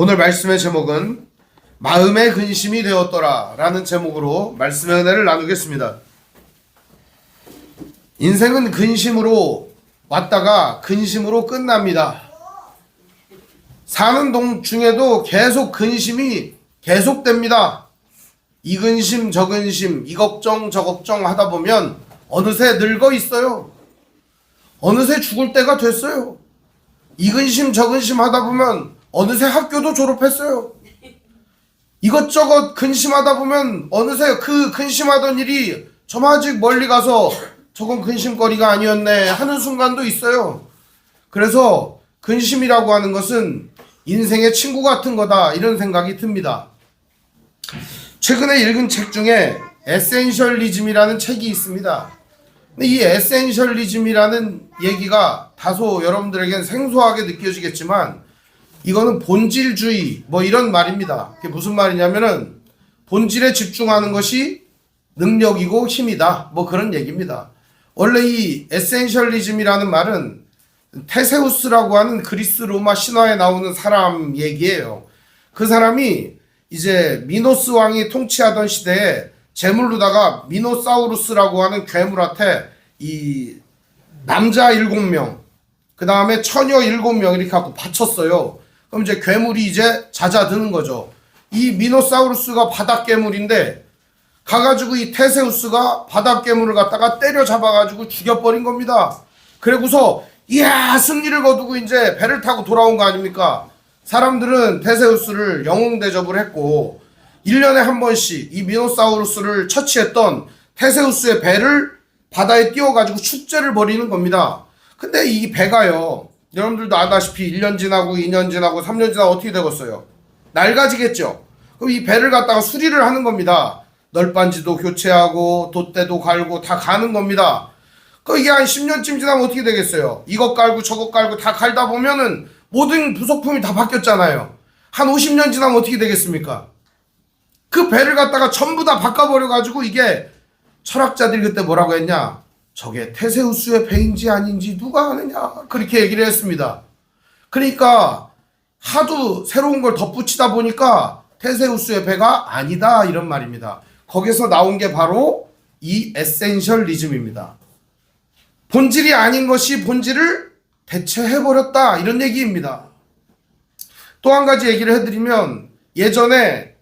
오늘 말씀의 제목은 마음의 근심이 되었더라 라는 제목으로 말씀의 은혜를 나누겠습니다. 인생은 근심으로 왔다가 근심으로 끝납니다. 사는 중에도 계속 근심이 계속됩니다. 이 근심 저 근심 이 걱정 저 걱정 하다 보면 어느새 늙어 있어요. 어느새 죽을 때가 됐어요. 이 근심 저 근심 하다 보면 어느새 학교도 졸업했어요. 이것저것 근심하다 보면 어느새 그 근심하던 일이 좀 아직 멀리 가서 저건 근심거리가 아니었네 하는 순간도 있어요. 그래서 근심이라고 하는 것은 인생의 친구 같은 거다 이런 생각이 듭니다. 최근에 읽은 책 중에 에센셜리즘이라는 책이 있습니다. 근데 이 에센셜리즘이라는 얘기가 다소 여러분들에겐 생소하게 느껴지겠지만 이거는 본질주의 뭐 이런 말입니다. 그게 무슨 말이냐면은 본질에 집중하는 것이 능력이고 힘이다 뭐 그런 얘기입니다. 원래 이 에센셜리즘이라는 말은 테세우스라고 하는 그리스 로마 신화에 나오는 사람 얘기예요. 그 사람이 이제 미노스 왕이 통치하던 시대에 제물로다가 미노사우루스라고 하는 괴물한테 이 남자 7명 그 다음에 처녀 7명 이렇게 갖고 바쳤어요. 그럼 이제 괴물이 이제 잦아드는 거죠. 이 미노사우루스가 바닥 괴물인데 가가지고 이 테세우스가 바닥 괴물을 갖다가 때려잡아가지고 죽여버린 겁니다. 그리고서 이야 승리를 거두고 이제 배를 타고 돌아온 거 아닙니까? 사람들은 테세우스를 영웅 대접을 했고 1년에 한 번씩 이 미노사우루스를 처치했던 테세우스의 배를 바다에 띄워가지고 축제를 벌이는 겁니다. 근데 이 배가요, 여러분들도 아다시피 1년 지나고 2년 지나고 3년 지나고 어떻게 되겠어요? 낡아지겠죠. 그럼 이 배를 갖다가 수리를 하는 겁니다. 널빤지도 교체하고 돛대도 갈고 다 가는 겁니다. 이게 한 10년쯤 지나면 어떻게 되겠어요? 이것 갈고 저것 갈고 다 갈다 보면은 모든 부속품이 다 바뀌었잖아요. 한 50년 지나면 어떻게 되겠습니까? 그 배를 갖다가 전부 다 바꿔버려가지고 이게 철학자들이 그때 뭐라고 했냐? 저게 테세우스의 배인지 아닌지 누가 아느냐? 그렇게 얘기를 했습니다. 그러니까 하도 새로운 걸 덧붙이다 보니까 테세우스의 배가 아니다 이런 말입니다. 거기서 나온 게 바로 이 에센셜리즘입니다. 본질이 아닌 것이 본질을 대체해버렸다 이런 얘기입니다. 또 한 가지 얘기를 해드리면 예전에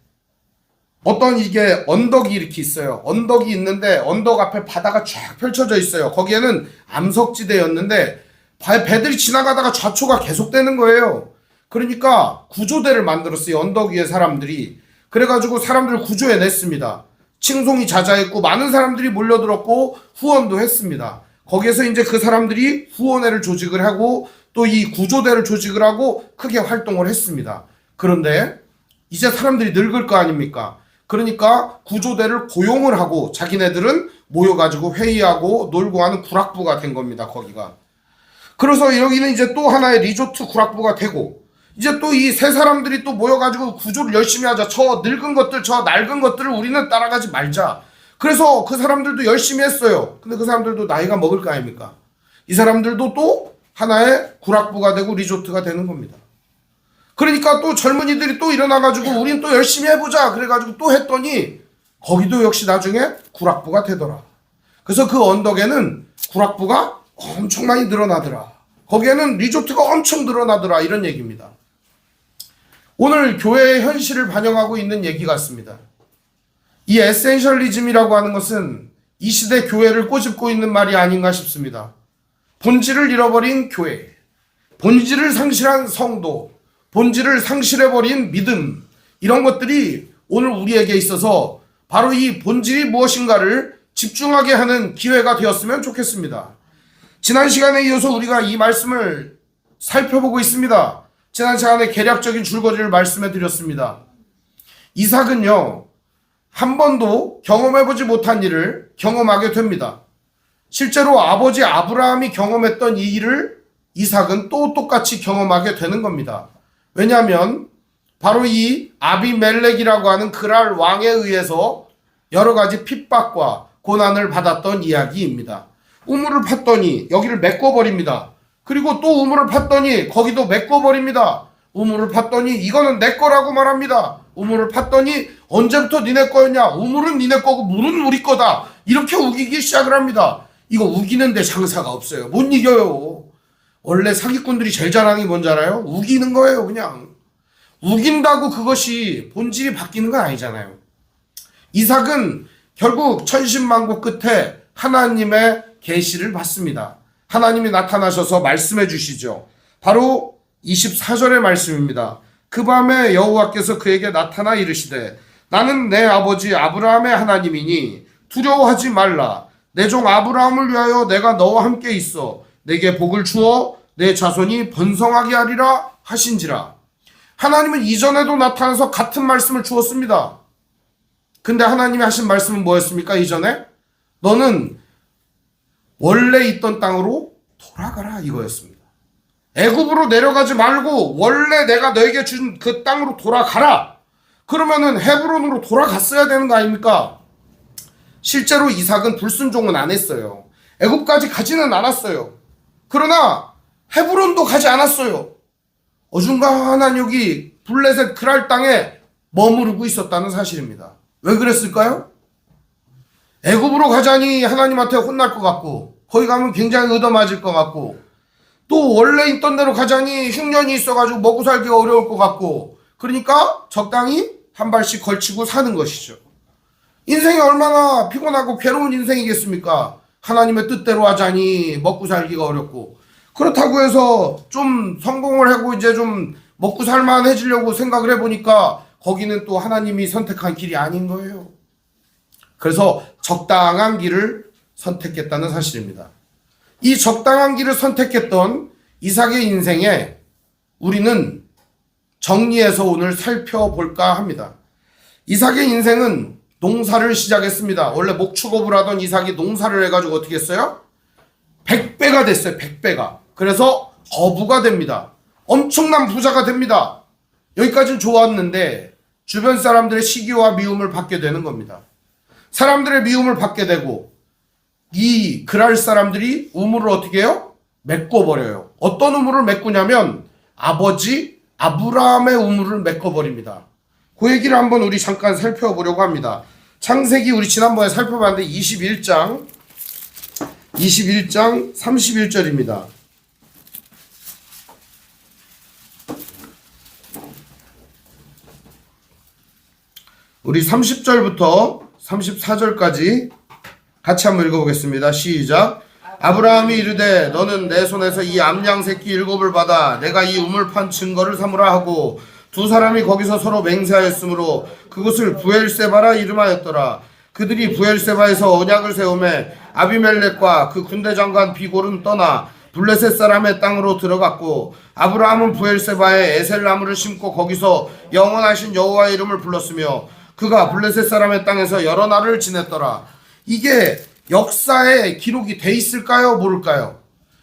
어떤 이게 언덕이 이렇게 있어요. 언덕이 있는데 언덕 앞에 바다가 쫙 펼쳐져 있어요. 거기에는 암석지대였는데 배들이 지나가다가 좌초가 계속되는 거예요. 그러니까 구조대를 만들었어요. 언덕 위에 사람들이. 그래가지고 사람들을 구조해냈습니다. 칭송이 자자했고 많은 사람들이 몰려들었고 후원도 했습니다. 거기에서 이제 그 사람들이 후원회를 조직을 하고 또 이 구조대를 조직을 하고 크게 활동을 했습니다. 그런데 이제 사람들이 늙을 거 아닙니까? 그러니까 구조대를 고용을 하고 자기네들은 모여가지고 회의하고 놀고 하는 구락부가 된 겁니다. 거기가. 그래서 여기는 이제 또 하나의 리조트 구락부가 되고 이제 또 이 세 사람들이 또 모여가지고 구조를 열심히 하자. 저 늙은 것들 저 낡은 것들을 우리는 따라가지 말자. 그래서 그 사람들도 열심히 했어요. 근데 그 사람들도 나이가 먹을 거 아닙니까? 이 사람들도 또 하나의 구락부가 되고 리조트가 되는 겁니다. 그러니까 또 젊은이들이 또 일어나가지고 우린 또 열심히 해보자 그래가지고 또 했더니 거기도 역시 나중에 구락부가 되더라. 그래서 그 언덕에는 구락부가 엄청 많이 늘어나더라. 거기에는 리조트가 엄청 늘어나더라 이런 얘기입니다. 오늘 교회의 현실을 반영하고 있는 얘기 같습니다. 이 에센셜리즘이라고 하는 것은 이 시대 교회를 꼬집고 있는 말이 아닌가 싶습니다. 본질을 잃어버린 교회, 본질을 상실한 성도, 본질을 상실해버린 믿음 이런 것들이 오늘 우리에게 있어서 바로 이 본질이 무엇인가를 집중하게 하는 기회가 되었으면 좋겠습니다. 지난 시간에 이어서 우리가 이 말씀을 살펴보고 있습니다. 지난 시간에 개략적인 줄거리를 말씀해 드렸습니다. 이삭은요 한 번도 경험해보지 못한 일을 경험하게 됩니다. 실제로 아버지 아브라함이 경험했던 이 일을 이삭은 또 똑같이 경험하게 되는 겁니다. 왜냐하면 바로 이 아비멜렉이라고 하는 그랄 왕에 의해서 여러 가지 핍박과 고난을 받았던 이야기입니다. 우물을 팠더니 여기를 메꿔버립니다. 그리고 또 우물을 팠더니 거기도 메꿔버립니다. 우물을 팠더니 이거는 내 거라고 말합니다. 우물을 팠더니 언제부터 니네 거였냐? 우물은 니네 거고 물은 우리 거다. 이렇게 우기기 시작을 합니다. 이거 우기는데 장사가 없어요. 못 이겨요. 원래 사기꾼들이 제일 잘하는 게 뭔지 알아요? 우기는 거예요. 그냥 우긴다고 그것이 본질이 바뀌는 건 아니잖아요. 이삭은 결국 천신만고 끝에 하나님의 계시를 받습니다. 하나님이 나타나셔서 말씀해 주시죠. 바로 24절의 말씀입니다. 그 밤에 여호와께서 그에게 나타나 이르시되 나는 내 아버지 아브라함의 하나님이니 두려워하지 말라. 내 종 아브라함을 위하여 내가 너와 함께 있어 내게 복을 주어 내 자손이 번성하게 하리라 하신지라. 하나님은 이전에도 나타나서 같은 말씀을 주었습니다. 근데 하나님이 하신 말씀은 뭐였습니까? 이전에 너는 원래 있던 땅으로 돌아가라 이거였습니다. 애굽으로 내려가지 말고 원래 내가 너에게 준 그 땅으로 돌아가라. 그러면은 헤브론으로 돌아갔어야 되는 거 아닙니까? 실제로 이삭은 불순종은 안 했어요. 애굽까지 가지는 않았어요. 그러나 헤브론도 가지 않았어요. 어중간한 여기 블레셋 그랄 땅에 머무르고 있었다는 사실입니다. 왜 그랬을까요? 애굽으로 가자니 하나님한테 혼날 것 같고 거기 가면 굉장히 얻어맞을 것 같고 또 원래 있던 데로 가자니 흉년이 있어가지고 먹고 살기가 어려울 것 같고 그러니까 적당히 한 발씩 걸치고 사는 것이죠. 인생이 얼마나 피곤하고 괴로운 인생이겠습니까? 하나님의 뜻대로 하자니 먹고 살기가 어렵고 그렇다고 해서 좀 성공을 하고 이제 좀 먹고 살만해지려고 생각을 해보니까 거기는 또 하나님이 선택한 길이 아닌 거예요. 그래서 적당한 길을 선택했다는 사실입니다. 이 적당한 길을 선택했던 이삭의 인생에 우리는 정리해서 오늘 살펴볼까 합니다. 이삭의 인생은 농사를 시작했습니다. 원래 목축업을 하던 이삭이 농사를 해가지고 어떻게 했어요? 100배가 됐어요. 100배가. 그래서 거부가 됩니다. 엄청난 부자가 됩니다. 여기까지는 좋았는데 주변 사람들의 시기와 미움을 받게 되는 겁니다. 사람들의 미움을 받게 되고 이 그랄 사람들이 우물을 어떻게 해요? 메꿔버려요. 어떤 우물을 메꾸냐면 아버지 아브라함의 우물을 메꿔버립니다. 그 얘기를 한번 우리 잠깐 살펴보려고 합니다. 창세기 우리 지난번에 살펴봤는데 21장 31절입니다. 우리 30절부터 34절까지 같이 한번 읽어보겠습니다. 시작. 아브라함이 이르되 너는 내 손에서 이 암양 새끼 7을 받아 내가 이 우물 판 증거를 삼으라 하고 두 사람이 거기서 서로 맹세하였으므로 그곳을 부엘세바라 이름하였더라. 그들이 부엘세바에서 언약을 세우매 아비멜렉과 그 군대 장관 비골은 떠나 블레셋 사람의 땅으로 들어갔고 아브라함은 부엘세바에 에셀나무를 심고 거기서 영원하신 여호와의 이름을 불렀으며 그가 블레셋 사람의 땅에서 여러 날을 지냈더라. 이게 역사에 기록이 돼 있을까요? 모를까요?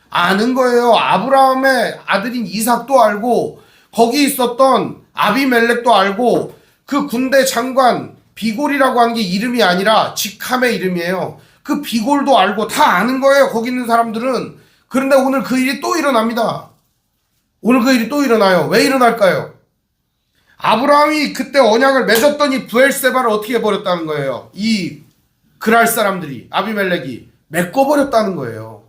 아는 거예요. 아브라함의 아들인 이삭도 알고 거기 있었던 아비멜렉도 알고 그 군대 장관 비골이라고 하는 게 이름이 아니라 직함의 이름이에요. 그 비골도 알고 다 아는 거예요. 거기 있는 사람들은. 그런데 오늘 그 일이 또 일어납니다. 오늘 그 일이 또 일어나요. 왜 일어날까요? 아브라함이 그때 언약을 맺었더니 부엘세바를 어떻게 해버렸다는 거예요. 이 그랄 사람들이 아비멜렉이 메꿔버렸다는 거예요.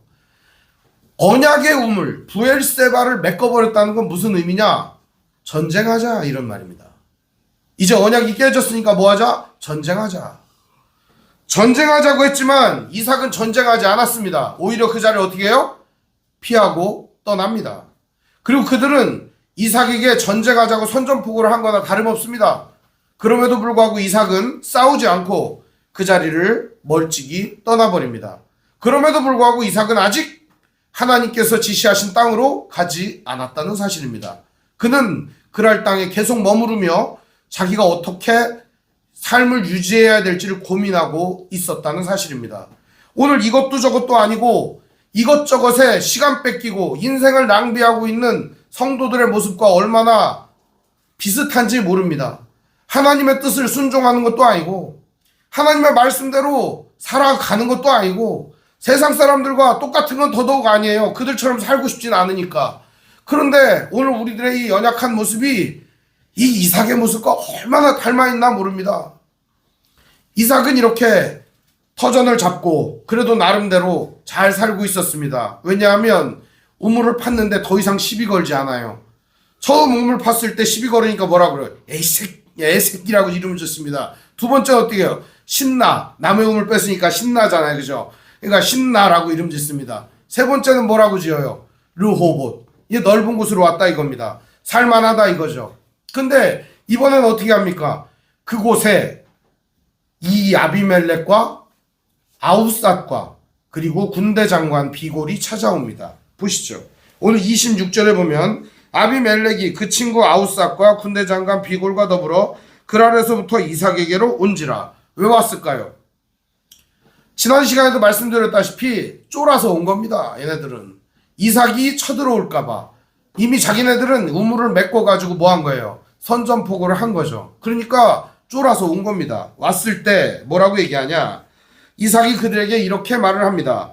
언약의 우물 부엘세바를 메꿔버렸다는 건 무슨 의미냐? 전쟁하자 이런 말입니다. 이제 언약이 깨졌으니까 뭐하자? 전쟁하자. 전쟁하자고 했지만 이삭은 전쟁하지 않았습니다. 오히려 그 자리를 어떻게 해요? 피하고 떠납니다. 그리고 그들은 이삭에게 전쟁하자고 선전포고를 한 거나 다름없습니다. 그럼에도 불구하고 이삭은 싸우지 않고 그 자리를 멀찍이 떠나버립니다. 그럼에도 불구하고 이삭은 아직 하나님께서 지시하신 땅으로 가지 않았다는 사실입니다. 그는 그랄 땅에 계속 머무르며 자기가 어떻게 삶을 유지해야 될지를 고민하고 있었다는 사실입니다. 오늘 이것도 저것도 아니고 이것저것에 시간 뺏기고 인생을 낭비하고 있는 성도들의 모습과 얼마나 비슷한지 모릅니다. 하나님의 뜻을 순종하는 것도 아니고 하나님의 말씀대로 살아가는 것도 아니고 세상 사람들과 똑같은 건 더더욱 아니에요. 그들처럼 살고 싶진 않으니까. 그런데 오늘 우리들의 이 연약한 모습이 이 이삭의 모습과 얼마나 닮아있나 모릅니다. 이삭은 이렇게 터전을 잡고 그래도 나름대로 잘 살고 있었습니다. 왜냐하면 우물을 팠는데 더 이상 시비 걸지 않아요. 처음 우물 팠을 때 시비 걸으니까 뭐라 그래요? 애새끼라고 이름을 줬습니다. 두 번째는 어떻게 해요? 신나. 남의 우물 뺐으니까 신나잖아요. 그죠? 그러니까 신나라고 이름 짓습니다. 세 번째는 뭐라고 지어요? 르호봇. 이게 넓은 곳으로 왔다 이겁니다. 살만하다 이거죠. 근데 이번엔 어떻게 합니까? 그곳에 이 아비멜렉과 아우삿과 그리고 군대 장관 비골이 찾아옵니다. 보시죠. 오늘 26절에 보면 아비멜렉이 그 친구 아우삿과 군대 장관 비골과 더불어 그랄에서부터 이삭에게로 온지라. 왜 왔을까요? 지난 시간에도 말씀드렸다시피 쫄아서 온 겁니다. 얘네들은 이삭이 쳐들어올까봐 이미 자기네들은 우물을 메꿔가지고 뭐 한 거예요? 선전포고를 한 거죠. 그러니까 쫄아서 온 겁니다. 왔을 때 뭐라고 얘기하냐? 이삭이 그들에게 이렇게 말을 합니다.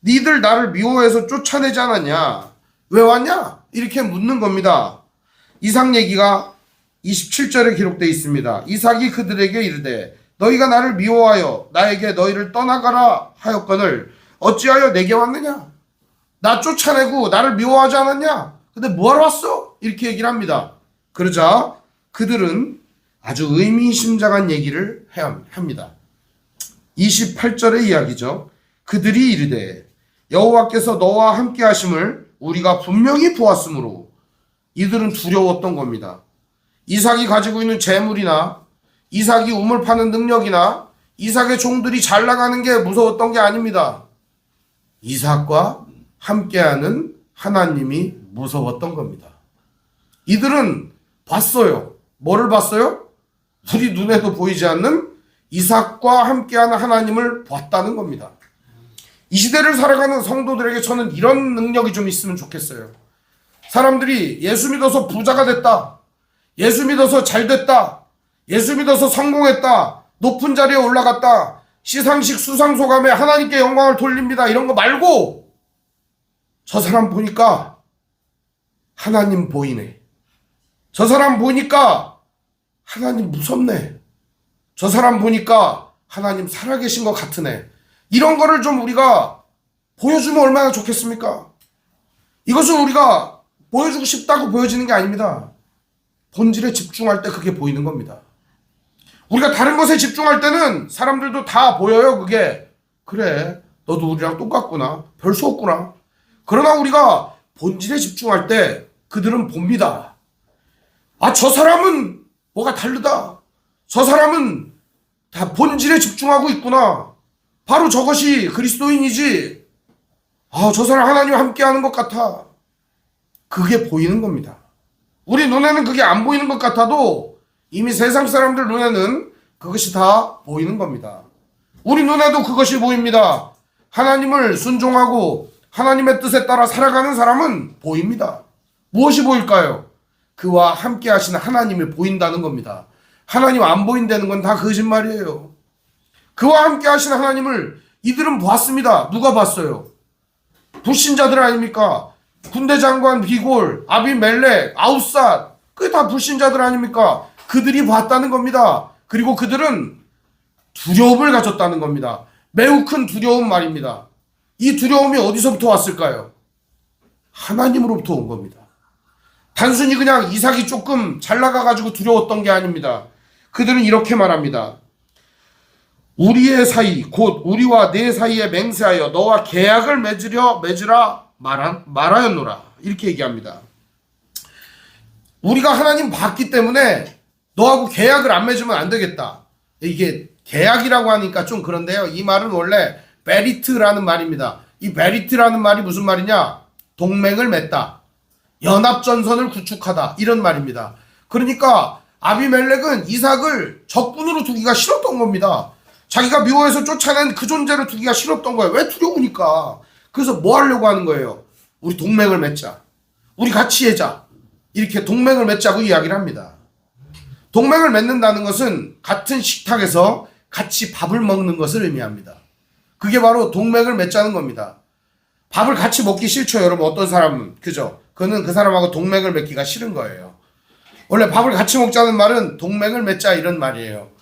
니들 나를 미워해서 쫓아내지 않았냐? 왜 왔냐? 이렇게 묻는 겁니다. 이삭 얘기가 27절에 기록되어 있습니다. 이삭이 그들에게 이르되 너희가 나를 미워하여 나에게 너희를 떠나가라 하였거늘 어찌하여 내게 왔느냐? 나 쫓아내고 나를 미워하지 않았냐? 근데 뭐하러 왔어? 이렇게 얘기를 합니다. 그러자 그들은 아주 의미심장한 얘기를 합니다. 28절의 이야기죠. 그들이 이르되 여호와께서 너와 함께 하심을 우리가 분명히 보았으므로 이들은 두려웠던 겁니다. 이삭이 가지고 있는 재물이나 이삭이 우물 파는 능력이나 이삭의 종들이 잘 나가는 게 무서웠던 게 아닙니다. 이삭과 함께하는 하나님이 무서웠던 겁니다. 이들은 봤어요. 뭐를 봤어요? 우리 눈에도 보이지 않는 이삭과 함께하는 하나님을 봤다는 겁니다. 이 시대를 살아가는 성도들에게 저는 이런 능력이 좀 있으면 좋겠어요. 사람들이 예수 믿어서 부자가 됐다. 예수 믿어서 잘 됐다. 예수 믿어서 성공했다. 높은 자리에 올라갔다. 시상식 수상소감에 하나님께 영광을 돌립니다. 이런 거 말고 저 사람 보니까 하나님 보이네. 저 사람 보니까 하나님 무섭네. 저 사람 보니까 하나님 살아계신 것 같으네. 이런 거를 좀 우리가 보여주면 얼마나 좋겠습니까? 이것은 우리가 보여주고 싶다고 보여지는 게 아닙니다. 본질에 집중할 때 그게 보이는 겁니다. 우리가 다른 것에 집중할 때는 사람들도 다 보여요. 그게 그래 너도 우리랑 똑같구나. 별 수 없구나. 그러나 우리가 본질에 집중할 때 그들은 봅니다. 아, 저 사람은 뭐가 다르다. 저 사람은 다 본질에 집중하고 있구나. 바로 저것이 그리스도인이지. 아, 저 사람 하나님과 함께하는 것 같아. 그게 보이는 겁니다. 우리 눈에는 그게 안 보이는 것 같아도 이미 세상 사람들 눈에는 그것이 다 보이는 겁니다. 우리 눈에도 그것이 보입니다. 하나님을 순종하고 하나님의 뜻에 따라 살아가는 사람은 보입니다. 무엇이 보일까요? 그와 함께 하시는 하나님이 보인다는 겁니다. 하나님 안 보인다는 건 다 거짓말이에요. 그와 함께 하시는 하나님을 이들은 봤습니다. 누가 봤어요? 불신자들 아닙니까? 군대 장관 비골, 아비멜렉, 아우삿, 그게 다 불신자들 아닙니까? 그들이 봤다는 겁니다. 그리고 그들은 두려움을 가졌다는 겁니다. 매우 큰 두려움 말입니다. 이 두려움이 어디서부터 왔을까요? 하나님으로부터 온 겁니다. 단순히 그냥 이삭이 조금 잘 나가가지고 두려웠던 게 아닙니다. 그들은 이렇게 말합니다. 우리의 사이 곧 우리와 네 사이에 맹세하여 너와 계약을 맺으라 말하였노라. 이렇게 얘기합니다. 우리가 하나님 봤기 때문에 너하고 계약을 안 맺으면 안 되겠다. 이게 계약이라고 하니까 좀 그런데요. 이 말은 원래 베리트라는 말입니다. 이 베리트라는 말이 무슨 말이냐? 동맹을 맺다. 연합전선을 구축하다. 이런 말입니다. 그러니까 아비멜렉은 이삭을 적군으로 두기가 싫었던 겁니다. 자기가 미워해서 쫓아낸 그 존재를 두기가 싫었던 거예요. 왜? 두려우니까. 그래서 뭐 하려고 하는 거예요? 우리 동맹을 맺자. 우리 같이 해자. 이렇게 동맹을 맺자고 이야기를 합니다. 동맹을 맺는다는 것은 같은 식탁에서 같이 밥을 먹는 것을 의미합니다. 그게 바로 동맹을 맺자는 겁니다. 밥을 같이 먹기 싫죠, 여러분. 어떤 사람은. 그죠? 그는 그 사람하고 동맹을 맺기가 싫은 거예요. 원래 밥을 같이 먹자는 말은 동맹을 맺자 이런 말이에요.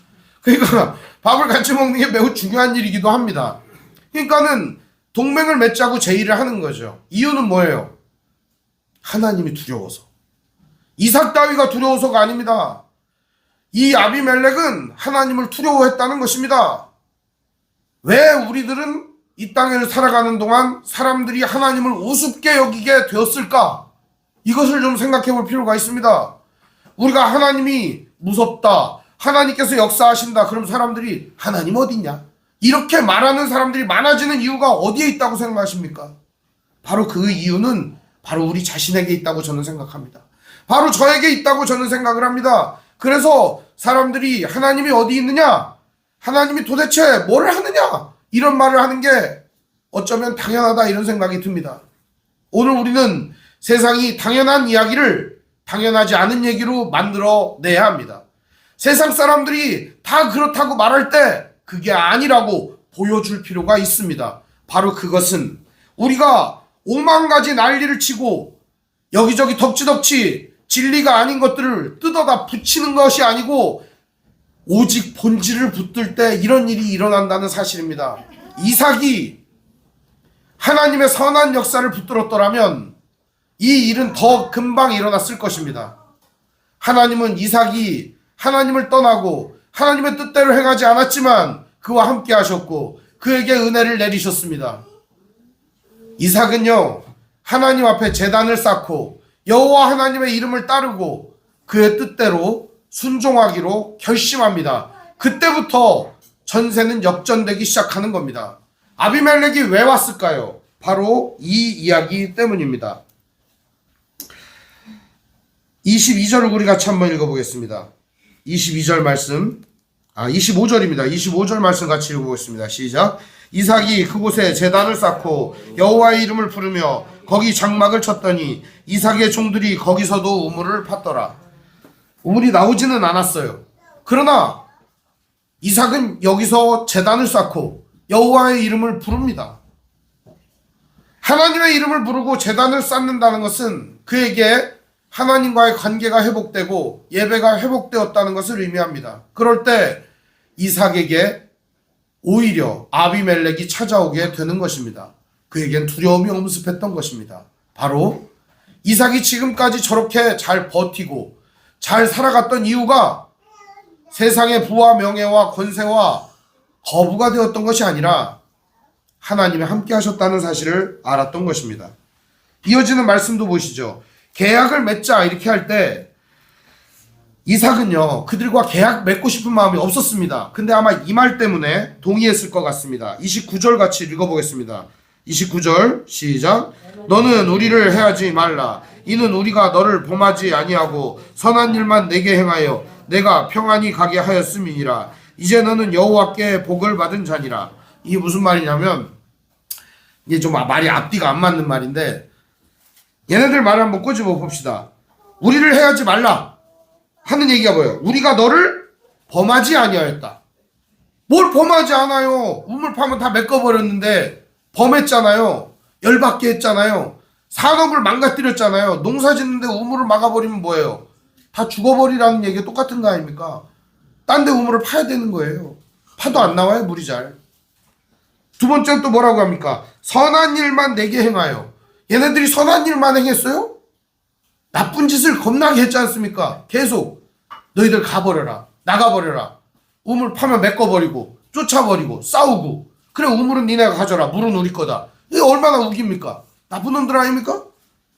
그러니까 밥을 같이 먹는 게 매우 중요한 일이기도 합니다. 그러니까는 동맹을 맺자고 제의를 하는 거죠. 이유는 뭐예요? 하나님이 두려워서. 이삭 따위가 두려워서가 아닙니다. 이 아비멜렉은 하나님을 두려워했다는 것입니다. 왜 우리들은 이 땅을 살아가는 동안 사람들이 하나님을 우습게 여기게 되었을까? 이것을 좀 생각해 볼 필요가 있습니다. 우리가 하나님이 무섭다, 하나님께서 역사하신다, 그럼 사람들이 하나님 어디 있냐? 이렇게 말하는 사람들이 많아지는 이유가 어디에 있다고 생각하십니까? 바로 그 이유는 바로 우리 자신에게 있다고 저는 생각합니다. 바로 저에게 있다고 저는 생각을 합니다. 그래서 사람들이 하나님이 어디 있느냐? 하나님이 도대체 뭘 하느냐? 이런 말을 하는 게 어쩌면 당연하다 이런 생각이 듭니다. 오늘 우리는 세상이 당연한 이야기를 당연하지 않은 얘기로 만들어내야 합니다. 세상 사람들이 다 그렇다고 말할 때 그게 아니라고 보여줄 필요가 있습니다. 바로 그것은 우리가 오만 가지 난리를 치고 여기저기 덕지덕지 진리가 아닌 것들을 뜯어다 붙이는 것이 아니고 오직 본질을 붙들 때 이런 일이 일어난다는 사실입니다. 이삭이 하나님의 선한 역사를 붙들었더라면 이 일은 더 금방 일어났을 것입니다. 하나님은 이삭이 하나님을 떠나고 하나님의 뜻대로 행하지 않았지만 그와 함께 하셨고 그에게 은혜를 내리셨습니다. 이삭은요, 하나님 앞에 제단을 쌓고 여호와 하나님의 이름을 따르고 그의 뜻대로 순종하기로 결심합니다. 그때부터 전세는 역전되기 시작하는 겁니다. 아비멜렉이 왜 왔을까요? 바로 이 이야기 때문입니다. 22절을 우리 같이 한번 읽어보겠습니다. 22절 말씀, 25절입니다. 25절 말씀 같이 읽어보겠습니다. 시작. 이삭이 그곳에 제단을 쌓고 여호와의 이름을 부르며 거기 장막을 쳤더니 이삭의 종들이 거기서도 우물을 팠더라. 우물이 나오지는 않았어요. 그러나 이삭은 여기서 제단을 쌓고 여호와의 이름을 부릅니다. 하나님의 이름을 부르고 제단을 쌓는다는 것은 그에게 하나님과의 관계가 회복되고 예배가 회복되었다는 것을 의미합니다. 그럴 때 이삭에게 오히려 아비멜렉이 찾아오게 되는 것입니다. 그에겐 두려움이 엄습했던 것입니다. 바로 이삭이 지금까지 저렇게 잘 버티고 잘 살아갔던 이유가 세상의 부와 명예와 권세와 거부가 되었던 것이 아니라 하나님이 함께 하셨다는 사실을 알았던 것입니다. 이어지는 말씀도 보시죠. 계약을 맺자 이렇게 할 때 이삭은요, 그들과 계약 맺고 싶은 마음이 없었습니다. 근데 아마 이 말 때문에 동의했을 것 같습니다. 29절 같이 읽어보겠습니다. 29절 시작. 너는 우리를 해하지 말라. 이는 우리가 너를 범하지 아니하고 선한 일만 내게 행하여 내가 평안히 가게 하였음이니라. 이제 너는 여호와께 복을 받은 자니라. 이게 무슨 말이냐면, 이게 좀 말이 앞뒤가 안 맞는 말인데, 얘네들 말을 한번 꼬집어 봅시다. 우리를 해하지 말라 하는 얘기가 뭐예요? 우리가 너를 범하지 아니하였다. 뭘 범하지 않아요? 우물 파면 다 메꿔버렸는데 범했잖아요. 열받게 했잖아요. 산업을 망가뜨렸잖아요. 농사 짓는데 우물을 막아버리면 뭐예요? 다 죽어버리라는 얘기가 똑같은 거 아닙니까? 딴 데 우물을 파야 되는 거예요. 파도 안 나와요, 물이 잘. 두 번째는 또 뭐라고 합니까? 선한 일만 내게 행하여. 얘네들이 선한 일만 행했어요? 나쁜 짓을 겁나게 했지 않습니까? 계속 너희들 가버려라, 나가버려라, 우물 파면 메꿔버리고 쫓아버리고 싸우고, 그래 우물은 니네가 가져라, 물은 우리 거다. 이게 얼마나 웃깁니까? 나쁜 놈들 아닙니까?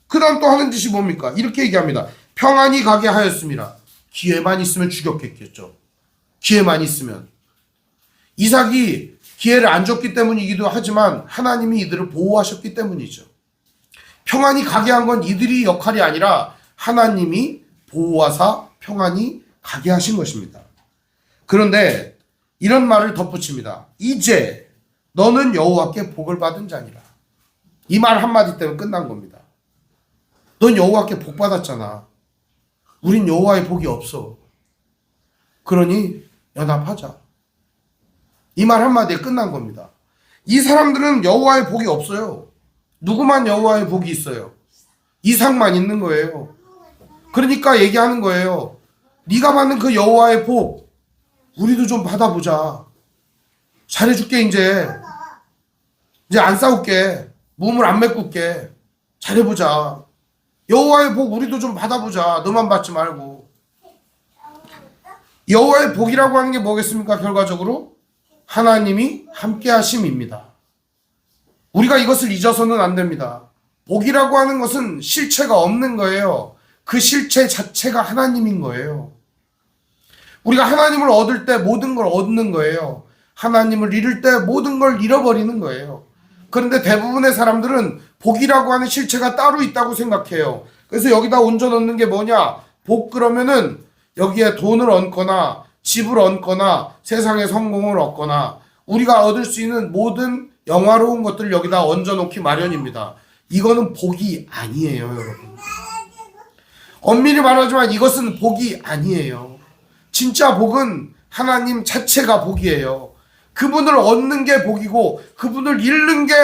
그 다음 또 하는 짓이 뭡니까? 이렇게 얘기합니다. 평안히 가게 하였습니다. 기회만 있으면 죽였겠죠. 기회만 있으면. 이삭이 기회를 안 줬기 때문이기도 하지만 하나님이 이들을 보호하셨기 때문이죠. 평안히 가게 한 건 이들이 역할이 아니라 하나님이 보호하사 평안히 가게 하신 것입니다. 그런데 이런 말을 덧붙입니다. 이제 너는 여호와께 복을 받은 자니라. 이 말 한마디 때문에 끝난 겁니다. 넌 여호와께 복 받았잖아. 우린 여호와의 복이 없어. 그러니 연합하자. 이 말 한마디에 끝난 겁니다. 이 사람들은 여호와의 복이 없어요. 누구만 여호와의 복이 있어요? 이삭만 있는 거예요. 그러니까 얘기하는 거예요. 네가 받는 그 여호와의 복 우리도 좀 받아보자. 잘해줄게. 이제 안 싸울게. 몸을 안 메꿀게. 잘해보자. 여호와의 복 우리도 좀 받아보자. 너만 받지 말고. 여호와의 복이라고 하는 게 뭐겠습니까? 결과적으로 하나님이 함께 하심입니다. 우리가 이것을 잊어서는 안 됩니다. 복이라고 하는 것은 실체가 없는 거예요. 그 실체 자체가 하나님인 거예요. 우리가 하나님을 얻을 때 모든 걸 얻는 거예요. 하나님을 잃을 때 모든 걸 잃어버리는 거예요. 그런데 대부분의 사람들은 복이라고 하는 실체가 따로 있다고 생각해요. 그래서 여기다 얹어 넣는 게 뭐냐? 복 그러면은 여기에 돈을 얹거나 집을 얹거나 세상의 성공을 얻거나 우리가 얻을 수 있는 모든 영화로운 것들을 여기다 얹어 놓기 마련입니다. 이거는 복이 아니에요, 여러분. 엄밀히 말하지만 이것은 복이 아니에요. 진짜 복은 하나님 자체가 복이에요. 그분을 얻는 게 복이고 그분을 잃는 게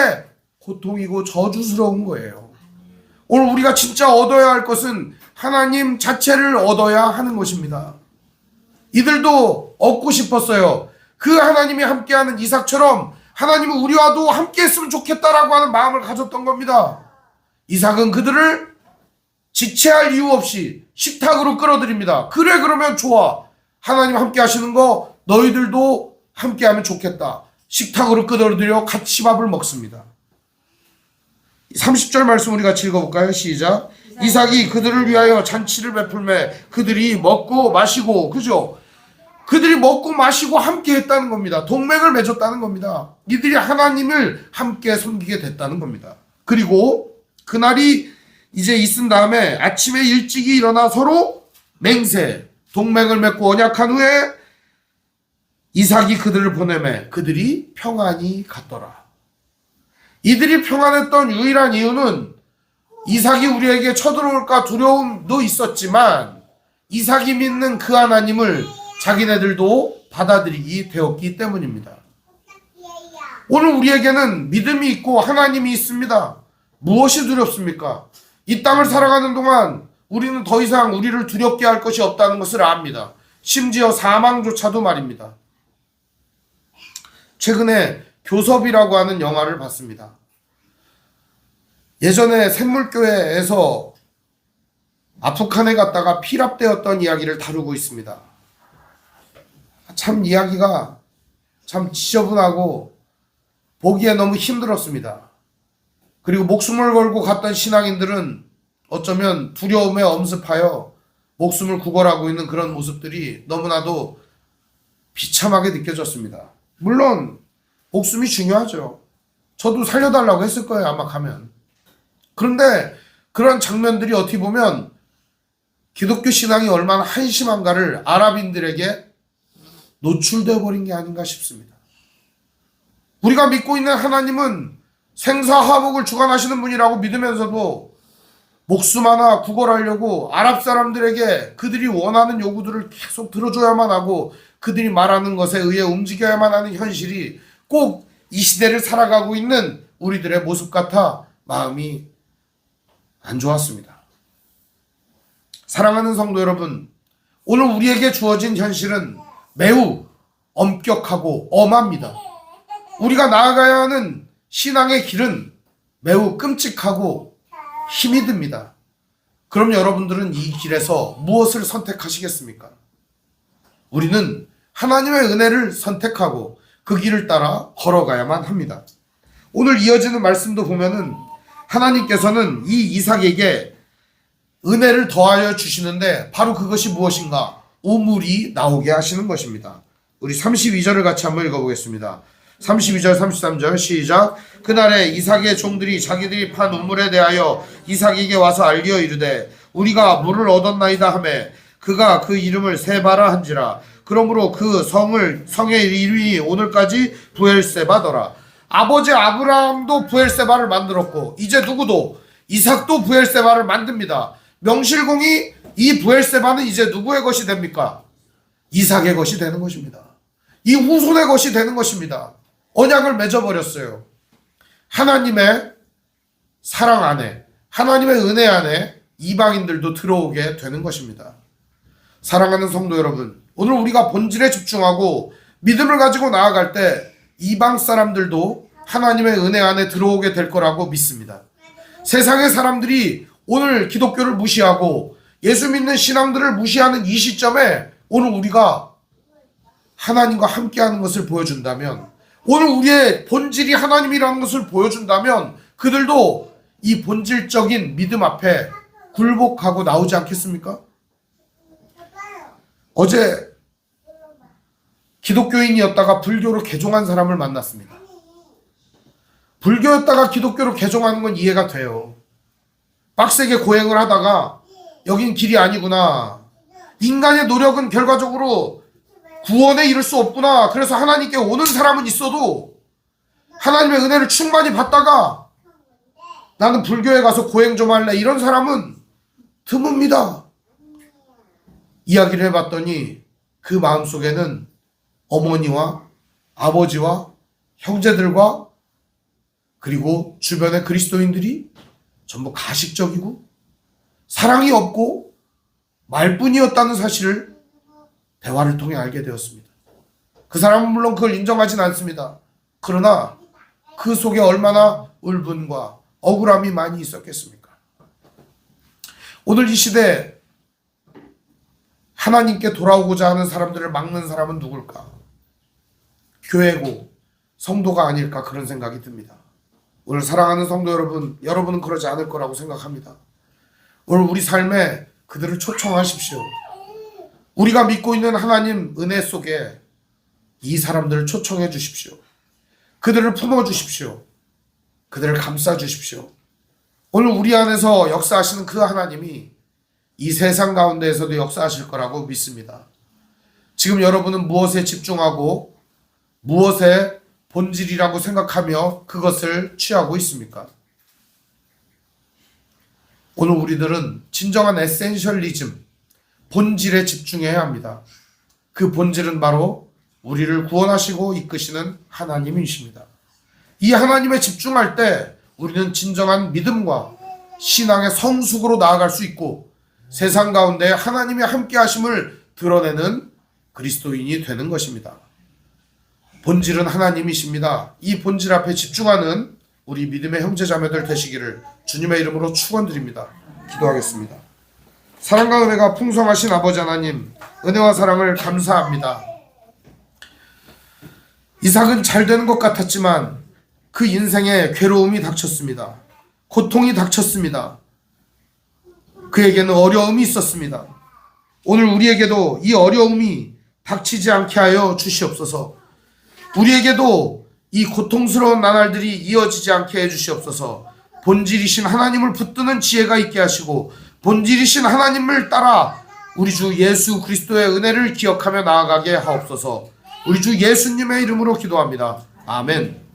고통이고 저주스러운 거예요. 오늘 우리가 진짜 얻어야 할 것은 하나님 자체를 얻어야 하는 것입니다. 이들도 얻고 싶었어요. 그 하나님이 함께하는 이삭처럼 하나님은 우리와도 함께했으면 좋겠다라고 하는 마음을 가졌던 겁니다. 이삭은 그들을 지체할 이유 없이 식탁으로 끌어들입니다. 그래, 그러면 좋아. 하나님 함께 하시는 거 너희들도 함께 하면 좋겠다. 식탁으로 끌어들여 같이 밥을 먹습니다. 30절 말씀 우리 같이 읽어볼까요? 시작. 이삭이 그들을 위하여 잔치를 베풀매 그들이 먹고 마시고, 그죠? 그들이 먹고 마시고 함께 했다는 겁니다. 동맹을 맺었다는 겁니다. 이들이 하나님을 함께 섬기게 됐다는 겁니다. 그리고 그날이 이제 있은 다음에 아침에 일찍이 일어나 서로 맹세, 동맹을 맺고 언약한 후에 이삭이 그들을 보내매 그들이 평안히 갔더라. 이들이 평안했던 유일한 이유는 이삭이 우리에게 쳐들어올까 두려움도 있었지만 이삭이 믿는 그 하나님을 자기네들도 받아들이기 되었기 때문입니다. 오늘 우리에게는 믿음이 있고 하나님이 있습니다. 무엇이 두렵습니까? 이 땅을 살아가는 동안 우리는 더 이상 우리를 두렵게 할 것이 없다는 것을 압니다. 심지어 사망조차도 말입니다. 최근에 교섭이라고 하는 영화를 봤습니다. 예전에 샘물교회에서 아프간에 갔다가 피랍되었던 이야기를 다루고 있습니다. 참 이야기가 참 지저분하고 보기에 너무 힘들었습니다. 그리고 목숨을 걸고 갔던 신앙인들은 어쩌면 두려움에 엄습하여 목숨을 구걸하고 있는 그런 모습들이 너무나도 비참하게 느껴졌습니다. 물론 목숨이 중요하죠. 저도 살려달라고 했을 거예요, 아마 가면. 그런데 그런 장면들이 어떻게 보면 기독교 신앙이 얼마나 한심한가를 아랍인들에게 노출되어 버린 게 아닌가 싶습니다. 우리가 믿고 있는 하나님은 생사화복을 주관하시는 분이라고 믿으면서도 목숨 하나 구걸하려고 아랍 사람들에게 그들이 원하는 요구들을 계속 들어줘야만 하고 그들이 말하는 것에 의해 움직여야만 하는 현실이 꼭 이 시대를 살아가고 있는 우리들의 모습 같아 마음이 안 좋았습니다. 사랑하는 성도 여러분, 오늘 우리에게 주어진 현실은 매우 엄격하고 엄합니다. 우리가 나아가야 하는 신앙의 길은 매우 끔찍하고 힘이 듭니다. 그럼 여러분들은 이 길에서 무엇을 선택하시겠습니까? 우리는 하나님의 은혜를 선택하고 그 길을 따라 걸어가야만 합니다. 오늘 이어지는 말씀도 보면은 하나님께서는 이 이삭에게 은혜를 더하여 주시는데 바로 그것이 무엇인가? 우물이 나오게 하시는 것입니다. 우리 32절을 같이 한번 읽어보겠습니다. 32절 33절 시작. 그날에 이삭의 종들이 자기들이 판 우물에 대하여 이삭에게 와서 알리어 이르되 우리가 물을 얻었나이다 하매 그가 그 이름을 세바라 한지라. 그러므로 그 성의 이름이 오늘까지 부엘세바더라. 아버지 아브라함도 부엘세바를 만들었고 이제 누구도 이삭도 부엘세바를 만듭니다. 명실공히 이 부엘세바는 이제 누구의 것이 됩니까? 이삭의 것이 되는 것입니다. 이 후손의 것이 되는 것입니다. 언약을 맺어버렸어요. 하나님의 사랑 안에, 하나님의 은혜 안에 이방인들도 들어오게 되는 것입니다. 사랑하는 성도 여러분, 오늘 우리가 본질에 집중하고 믿음을 가지고 나아갈 때 이방 사람들도 하나님의 은혜 안에 들어오게 될 거라고 믿습니다. 세상의 사람들이 오늘 기독교를 무시하고 예수 믿는 신앙들을 무시하는 이 시점에 오늘 우리가 하나님과 함께하는 것을 보여준다면, 오늘 우리의 본질이 하나님이라는 것을 보여준다면 그들도 이 본질적인 믿음 앞에 굴복하고 나오지 않겠습니까? 어제 기독교인이었다가 불교로 개종한 사람을 만났습니다. 불교였다가 기독교로 개종하는 건 이해가 돼요. 빡세게 고행을 하다가 여긴 길이 아니구나, 인간의 노력은 결과적으로 구원에 이를 수 없구나, 그래서 하나님께 오는 사람은 있어도 하나님의 은혜를 충만히 받다가 나는 불교에 가서 고행 좀 할래, 이런 사람은 드뭅니다. 이야기를 해봤더니 그 마음속에는 어머니와 아버지와 형제들과 그리고 주변의 그리스도인들이 전부 가식적이고 사랑이 없고 말뿐이었다는 사실을 대화를 통해 알게 되었습니다. 그 사람은 물론 그걸 인정하진 않습니다. 그러나 그 속에 얼마나 울분과 억울함이 많이 있었겠습니까? 오늘 이 시대에 하나님께 돌아오고자 하는 사람들을 막는 사람은 누굴까? 교회고 성도가 아닐까, 그런 생각이 듭니다. 오늘 사랑하는 성도 여러분, 여러분은 그러지 않을 거라고 생각합니다. 오늘 우리 삶에 그들을 초청하십시오. 우리가 믿고 있는 하나님 은혜 속에 이 사람들을 초청해 주십시오. 그들을 품어 주십시오. 그들을 감싸 주십시오. 오늘 우리 안에서 역사하시는 그 하나님이 이 세상 가운데에서도 역사하실 거라고 믿습니다. 지금 여러분은 무엇에 집중하고 무엇의 본질이라고 생각하며 그것을 취하고 있습니까? 오늘 우리들은 진정한 에센셜리즘, 본질에 집중해야 합니다. 그 본질은 바로 우리를 구원하시고 이끄시는 하나님이십니다. 이 하나님에 집중할 때 우리는 진정한 믿음과 신앙의 성숙으로 나아갈 수 있고 세상 가운데 하나님의 함께하심을 드러내는 그리스도인이 되는 것입니다. 본질은 하나님이십니다. 이 본질 앞에 집중하는 우리 믿음의 형제자매들 되시기를 주님의 이름으로 축원드립니다. 기도하겠습니다. 사랑과 은혜가 풍성하신 아버지 하나님, 은혜와 사랑을 감사합니다. 이삭은 잘 되는 것 같았지만 그 인생에 괴로움이 닥쳤습니다. 고통이 닥쳤습니다. 그에게는 어려움이 있었습니다. 오늘 우리에게도 이 어려움이 닥치지 않게 하여 주시옵소서. 우리에게도 이 고통스러운 나날들이 이어지지 않게 해주시옵소서. 본질이신 하나님을 붙드는 지혜가 있게 하시고 본질이신 하나님을 따라 우리 주 예수 그리스도의 은혜를 기억하며 나아가게 하옵소서. 우리 주 예수님의 이름으로 기도합니다. 아멘.